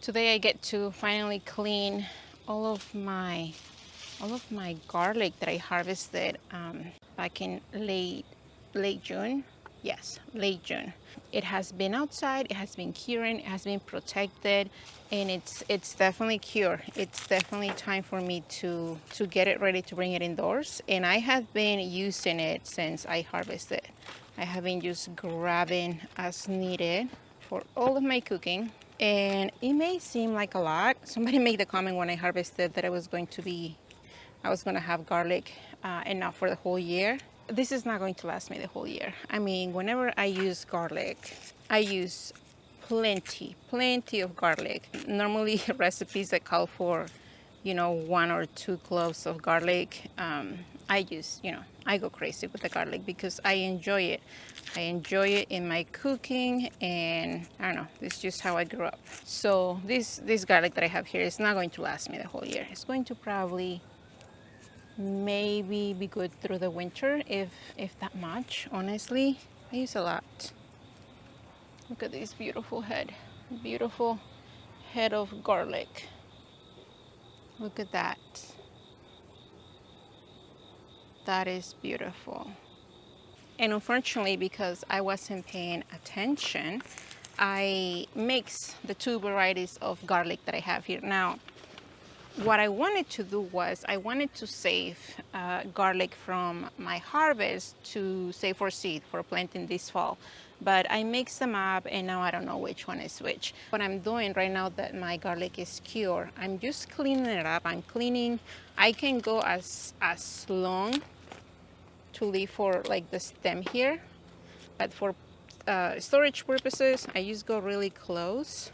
Today I get to finally clean all of my garlic that I harvested back in late June. Yes, late June. It has been outside, it has been curing, it has been protected, and it's definitely cured. It's definitely time for me to get it ready to bring it indoors. And I have been using it since I harvested. I have been just grabbing as needed for all of my cooking. And it may seem like a lot. Somebody made the comment when I harvested that I was going to have garlic enough for the whole year. This is not going to last me the whole year. I mean, whenever I use garlic, I use plenty of garlic. Normally recipes that call for, 1 or 2 cloves of garlic, I go crazy with the garlic because I enjoy it. I enjoy it in my cooking, and I don't know, this is just how I grew up. So this garlic that I have here is not going to last me the whole year. It's going to probably maybe be good through the winter, if that much. Honestly, I use a lot. Look at this beautiful head of garlic. Look at that. That is beautiful. And unfortunately, because I wasn't paying attention, I mixed the 2 varieties of garlic that I have here. Now, what I wanted to do was I wanted to save garlic from my harvest to save for seed for planting this fall. But I mixed them up, and now I don't know which one is which. What I'm doing right now that my garlic is cured, I'm just cleaning it up. I'm cleaning. I can go as long to leave for like the stem here, but for storage purposes, I just go really close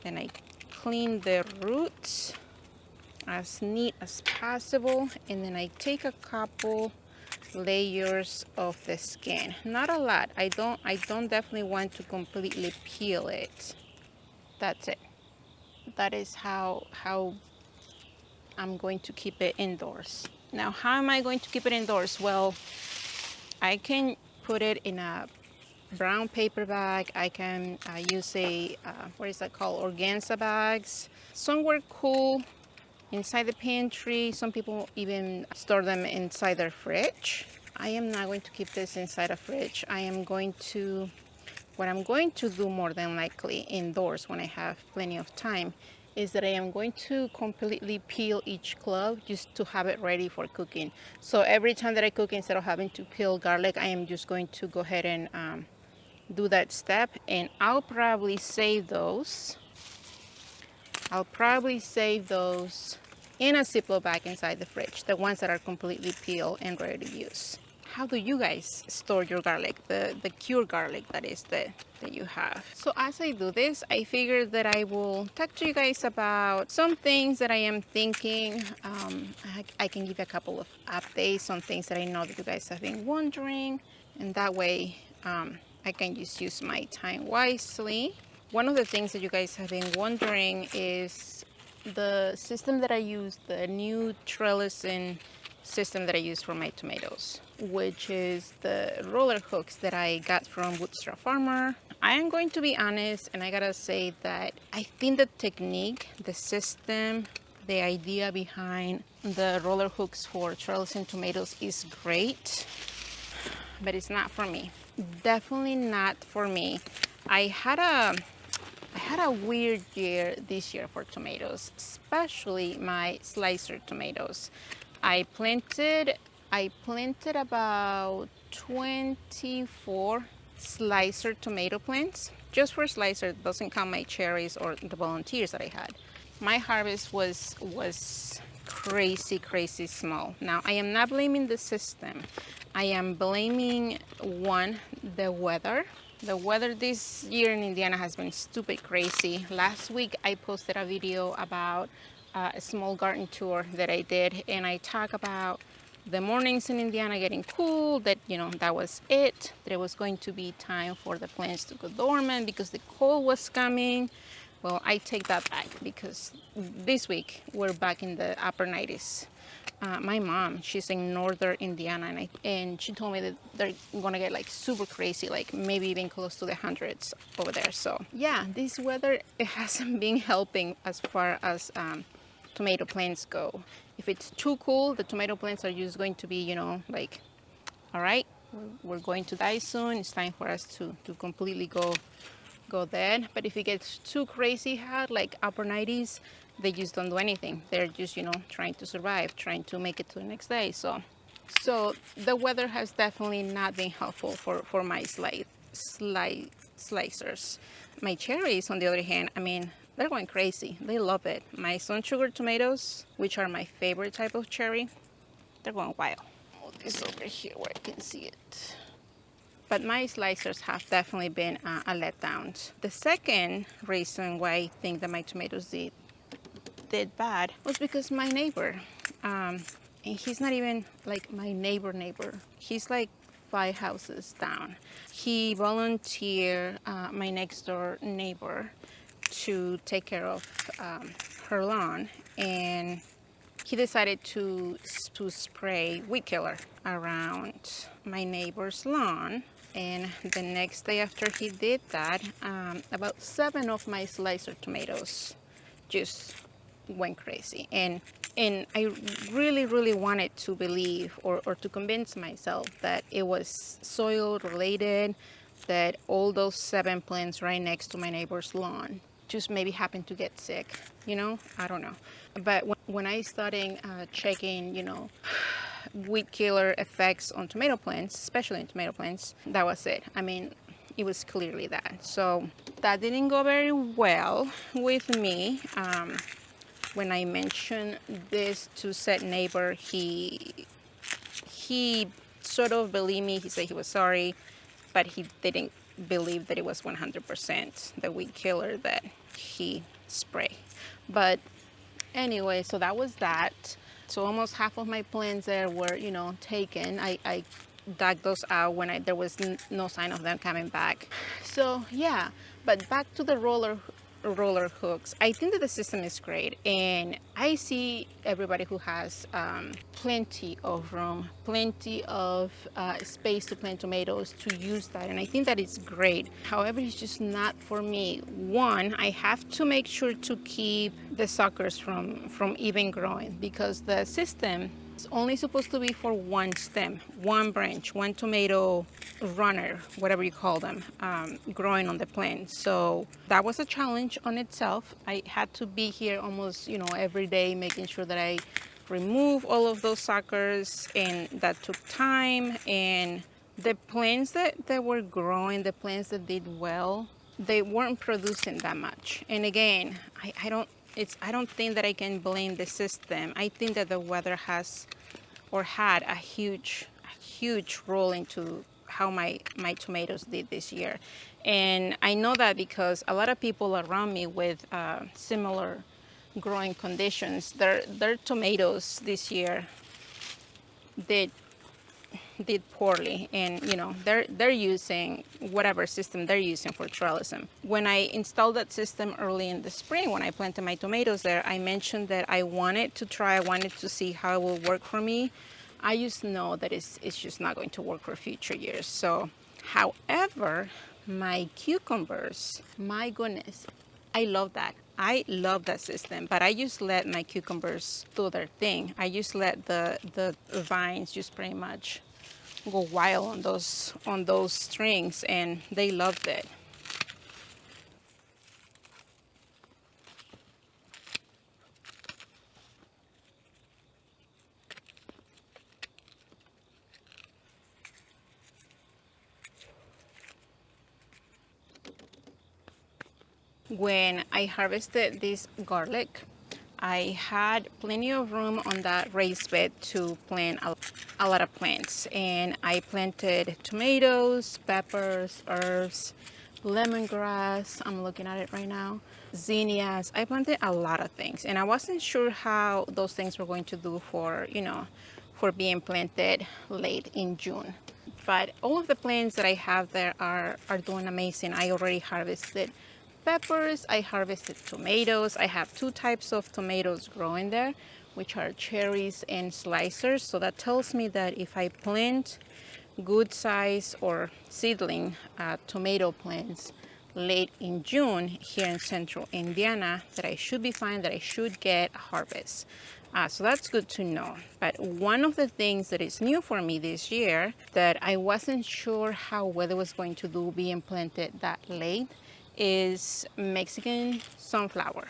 and I clean the roots as neat as possible, and then I take a couple layers of the skin. Not a lot. I don't definitely want to completely peel it. That's it. That is how I'm going to keep it indoors. Now, how am I going to keep it indoors? Well, I can put it in a brown paper bag. I can use a what is that called, organza bags, somewhere cool inside the pantry. Some people even store them inside their fridge. I am not going to keep this inside a fridge. What I'm going to do more than likely indoors when I have plenty of time is that I am going to completely peel each clove just to have it ready for cooking. So every time that I cook, instead of having to peel garlic, I am just going to go ahead and do that step. And I'll probably save those in a Ziploc bag inside the fridge, the ones that are completely peeled and ready to use. How do you guys store your garlic, the cured garlic that is that you have? So as I do this, I figured that I will talk to you guys about some things that I am thinking. I can give you a couple of updates on things that I know that you guys have been wondering, and that way I can just use my time wisely. One of the things that you guys have been wondering is the system that I use, the new trellising system that I use for my tomatoes, which is the roller hooks that I got from Woodstraw Farmer. I am going to be honest, and I gotta say that I think the technique, the system, the idea behind the roller hooks for trellising tomatoes is great, but it's not for me. Definitely not for me. I had a weird year this year for tomatoes, especially my slicer tomatoes. I planted about 24 slicer tomato plants. Just for slicer, it doesn't count my cherries or the volunteers that I had. My harvest was crazy small. Now, I am not blaming the system. I am blaming the weather. The weather this year in Indiana has been stupid crazy. Last week I posted a video about a small garden tour that I did, and I talk about the mornings in Indiana getting cool, that that was it, that it was going to be time for the plants to go dormant because the cold was coming. Well, I take that back, because this week we're back in the upper 90s. My mom, she's in northern Indiana, and she told me that they're gonna get like super crazy, like maybe even close to the hundreds over there. So yeah, this weather, it hasn't been helping as far as tomato plants go. If it's too cool, the tomato plants are just going to be, like, all right, we're going to die soon. It's time for us to completely go dead. But if it gets too crazy hot, like upper 90s, they just don't do anything. They're just, trying to survive, trying to make it to the next day. So the weather has definitely not been helpful for my slicers. My cherries, on the other hand, I mean, they're going crazy. They love it. My sun sugar tomatoes, which are my favorite type of cherry, they're going wild. Move this over here where I can see it. But my slicers have definitely been a letdown. The second reason why I think that my tomatoes did bad was because my neighbor, and he's not even like my neighbor. He's like 5 houses down. He volunteered my next door neighbor to take care of her lawn, and he decided to spray weed killer around my neighbor's lawn. And the next day after he did that, about 7 of my slicer tomatoes just went crazy. And I really wanted to believe or to convince myself that it was soil related, that all those 7 plants right next to my neighbor's lawn just maybe happened to get sick, I don't know. But when I started checking, weed killer effects on tomato plants, especially in tomato plants, that was it. I mean, it was clearly that. So that didn't go very well with me. When I mentioned this to said neighbor, he sort of believed me. He said he was sorry, but he didn't believe that it was 100% the weed killer that he sprayed. But anyway, so that was that. So almost half of my plants there were, taken. I dug those out when there was no sign of them coming back. So yeah, but back to the roller hooks. I think that the system is great, and I see everybody who has plenty of room, plenty of space to plant tomatoes to use that, and I think that it's great. However, it's just not for me. One, I have to make sure to keep the suckers from even growing, because the system is only supposed to be for one stem, one branch, one tomato runner, whatever you call them, growing on the plant. So that was a challenge on itself. I had to be here almost, every day, making sure that I remove all of those suckers, and that took time. And the plants that were growing, the plants that did well, they weren't producing that much. And again, I don't think that I can blame the system. I think that the weather has or had a huge role into how my tomatoes did this year. And I know that because a lot of people around me with similar growing conditions, their tomatoes this year did poorly, and they're using whatever system they're using for trellising. When I installed that system early in the spring, when I planted my tomatoes there, I mentioned that I wanted to see how it will work for me. I just know that it's just not going to work for future years. So however, my cucumbers, my goodness, I love that. I love that system, but I just let my cucumbers do their thing. I just let the vines just pretty much go wild on those strings, and they loved it. When I harvested this garlic, I had plenty of room on that raised bed to plant a lot of plants, and I planted tomatoes, peppers, herbs, lemongrass. I'm looking at it right now. Zinnias. I planted a lot of things, and I wasn't sure how those things were going to do for being planted late in June. But all of the plants that I have there are doing amazing. I already harvested peppers, I harvested tomatoes. I have 2 types of tomatoes growing there. which are cherries and slicers. So that tells me that if I plant good size or seedling tomato plants late in June here in central Indiana, that I should be fine, that I should get a harvest. So that's good to know. But one of the things that is new for me this year that I wasn't sure how weather was going to do being planted that late is Mexican sunflower,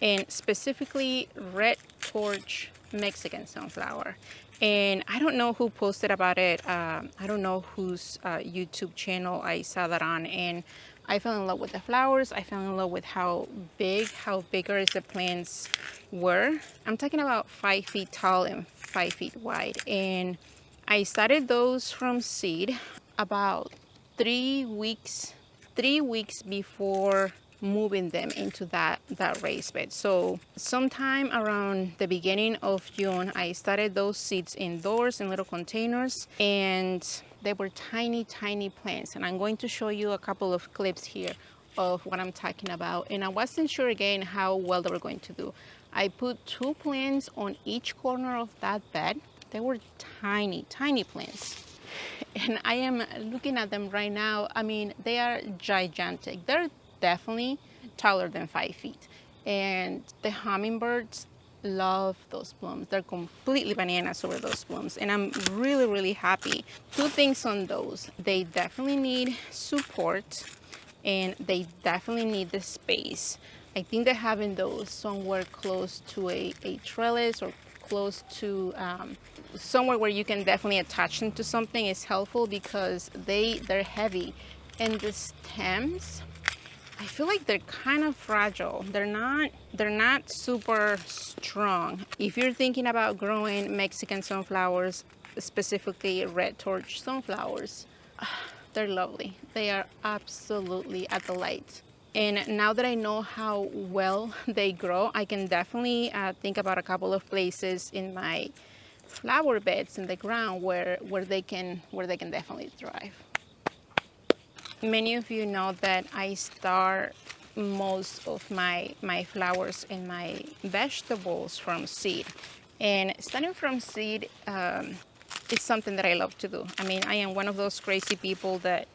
and specifically red torch Mexican sunflower. And I don't know who posted about it. I don't know whose YouTube channel I saw that on, and I fell in love with the flowers. I fell in love with how bigger the plants were. I'm talking about 5 feet tall and 5 feet wide. And I started those from seed about 3 weeks before moving them into that raised bed. So sometime around the beginning of June, I started those seeds indoors in little containers, and they were tiny plants. And I'm going to show you a couple of clips here of what I'm talking about. And I wasn't sure again how well they were going to do. I put 2 plants on each corner of that bed. They were tiny plants. And I am looking at them right now. I mean, they are gigantic. They're definitely taller than 5 feet. And the hummingbirds love those blooms. They're completely bananas over those blooms. And I'm really happy. 2 things on those. They definitely need support, and they definitely need the space. I think that having those somewhere close to a trellis or close to somewhere where you can definitely attach them to something is helpful, because they're heavy. And the stems, I feel like they're kind of fragile. They're not super strong. If you're thinking about growing Mexican sunflowers, specifically red torch sunflowers, they're lovely. They are absolutely a delight. And now that I know how well they grow, I can definitely think about a couple of places in my flower beds in the ground where they can definitely thrive. Many of you know that I start most of my flowers and my vegetables from seed. And starting from seed is something that I love to do. I mean, I am one of those crazy people that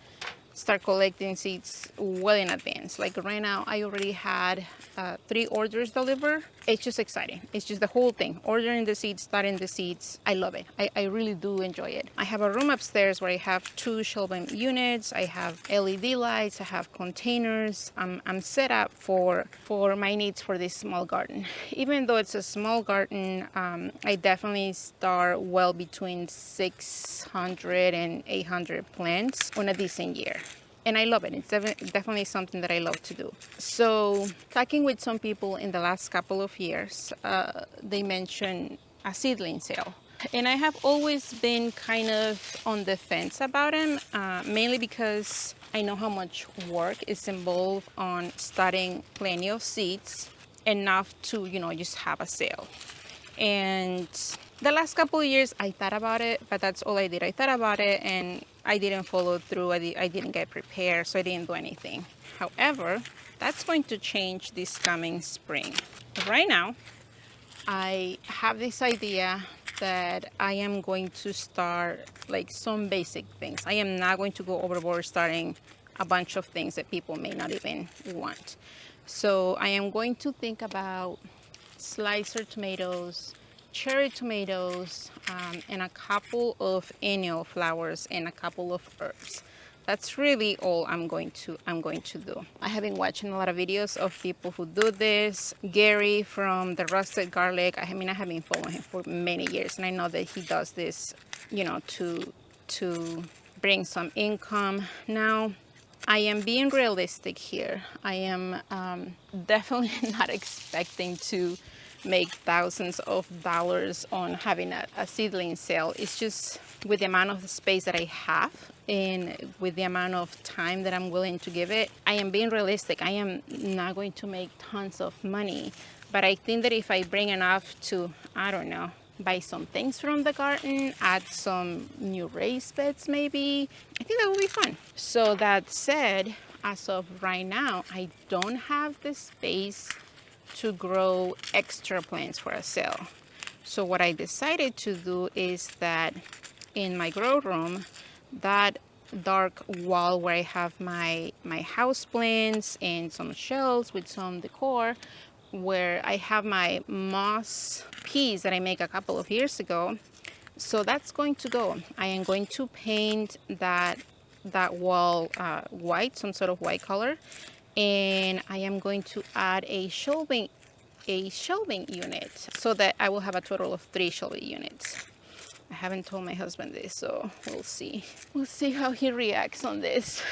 start collecting seeds well in advance. Like right now, I already had 3 orders delivered. It's just exciting. It's just the whole thing. Ordering the seeds, starting the seeds. I love it. I really do enjoy it. I have a room upstairs where I have 2 shelving units. I have LED lights. I have containers. I'm set up for my needs for this small garden. Even though it's a small garden, I definitely start well between 600 and 800 plants on a decent year. And I love it. It's definitely something that I love to do. So talking with some people in the last couple of years, they mentioned a seedling sale. And I have always been kind of on the fence about them, mainly because I know how much work is involved on starting plenty of seeds, enough to, just have a sale. And the last couple of years, I thought about it, but that's all I did. I thought about it and I didn't follow through. I didn't get prepared, so I didn't do anything. However, that's going to change this coming spring. Right now, I have this idea that I am going to start like some basic things. I am not going to go overboard starting a bunch of things that people may not even want. So I am going to think about slicer tomatoes, cherry tomatoes, and a couple of annual flowers and a couple of herbs. That's really all I'm going to do. I have been watching a lot of videos of people who do this. Gary from the Roasted Garlic. I have been following him for many years, and I know that he does this, to bring some income. Now, I am being realistic here. I am definitely not expecting to make thousands of dollars on having a seedling sale. It's just with the amount of space that I have and with the amount of time that I'm willing to give it, I am being realistic. I am not going to make tons of money, but I think that if I bring enough to, I don't know, buy some things from the garden, add some new raised beds maybe, I think that will be fun. So that said, as of right now, I don't have the space to grow extra plants for a sale. So what I decided to do is that in my grow room, that dark wall where I have my house plants and some shelves with some decor, where I have my moss piece that I made a couple of years ago. So that's going to go. I am going to paint that wall white, some sort of white color, and I am going to add a shelving unit so that I will have a total of 3 shelving units. I haven't told my husband this, so we'll see. We'll see how he reacts on this.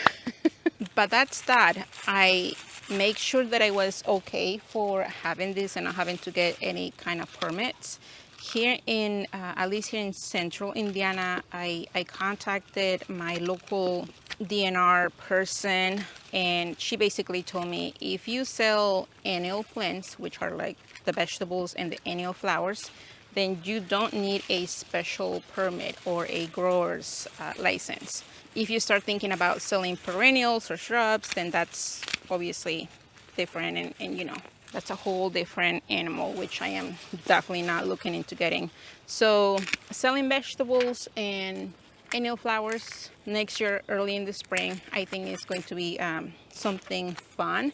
But that's that. I make sure that I was okay for having this and not having to get any kind of permits. Here in, at least here in central Indiana, I contacted my local DNR person, and she basically told me if you sell annual plants, which are like the vegetables and the annual flowers, then you don't need a special permit or a grower's license. If you start thinking about selling perennials or shrubs, then that's obviously different, and you know, that's a whole different animal, which I am definitely not looking into getting. So selling vegetables and annual flowers next year, early in the spring, I think is going to be something fun.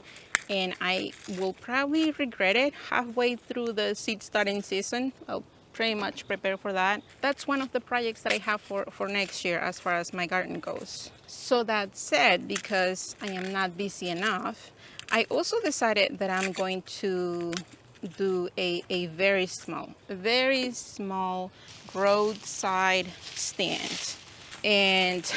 And I will probably regret it halfway through the seed starting season. I'll pretty much prepare for that. That's one of the projects that I have for next year as far as my garden goes. So that said, because I am not busy enough, I also decided that I'm going to do a very small roadside stand. And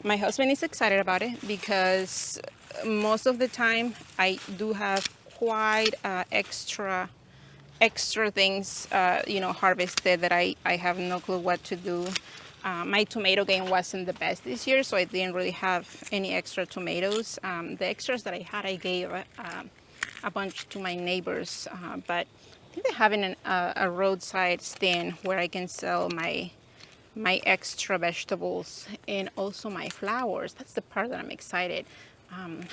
my husband is excited about it because most of the time I do have quite extra things you know, harvested that I have no clue what to do. My tomato gain wasn't the best this year, so I didn't really have any extra tomatoes. The extras that I had, I gave a bunch to my neighbors, but I think they're having a roadside stand where I can sell my extra vegetables and also my flowers. That's the part that I'm excited.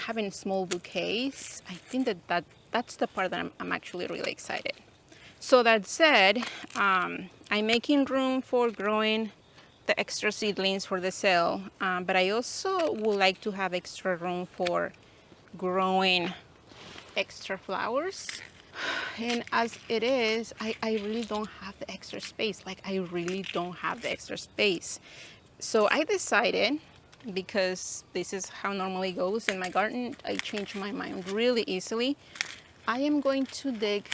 Having small bouquets, I think that's the part that I'm actually really excited. So that said, I'm making room for growing the extra seedlings for the sale, but I also would like to have extra room for growing extra flowers. And as it is, I really don't have the extra space. Like, I really don't have the extra space. So I decided, because this is how normally goes in my garden, I change my mind really easily. I am going to dig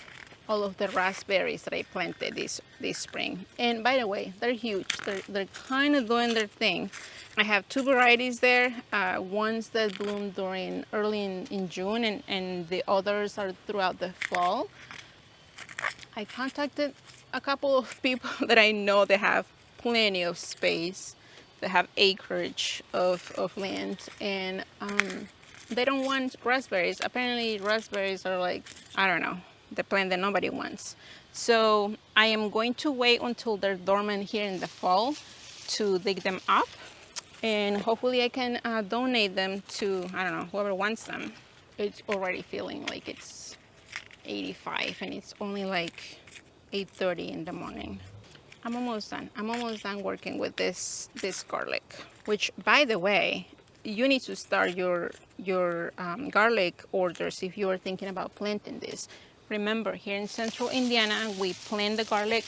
all of the raspberries that I planted this spring. And by the way, they're huge. They're kind of doing their thing. I have 2 varieties there. Ones that bloom during early in June, and the others are throughout the fall. I contacted a couple of people that I know that have plenty of space, that have acreage of land, and they don't want raspberries. Apparently raspberries are like, I don't know, the plant that nobody wants. So I am going to wait until they're dormant here in the fall to dig them up, and hopefully I can donate them to, I don't know, whoever wants them. It's already feeling like it's 85 and it's only like 8:30 in the morning. I'm almost done working with this garlic, which, by the way, you need to start your garlic orders if you are thinking about planting this. Remember, here in central Indiana, we plant the garlic.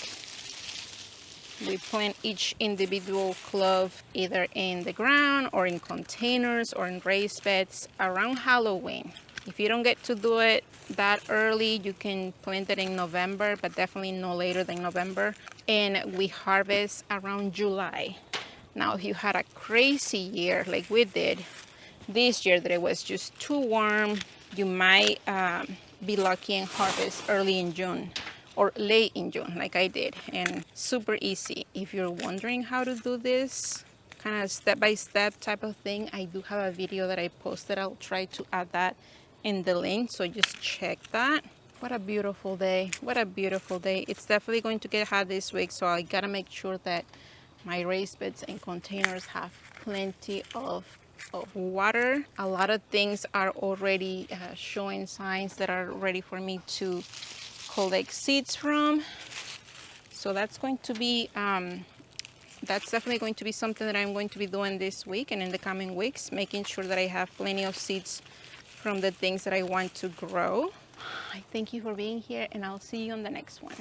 We plant each individual clove either in the ground or in containers or in raised beds around Halloween. If you don't get to do it that early, you can plant it in November, but definitely no later than November. And we harvest around July. Now, if you had a crazy year like we did this year, that it was just too warm, you might be lucky and harvest early in June or late in June, like I did. And super easy. If you're wondering how to do this kind of step-by-step type of thing, I do have a video that I posted. I'll try to add that in the link, so just check that. What a beautiful day. What a beautiful day. It's definitely going to get hot this week, so I gotta make sure that my raised beds and containers have plenty of water. A lot of things are already showing signs that are ready for me to collect seeds from. So that's going to be, that's definitely going to be something that I'm going to be doing this week and in the coming weeks, making sure that I have plenty of seeds from the things that I want to grow. I thank you for being here, and I'll see you on the next one.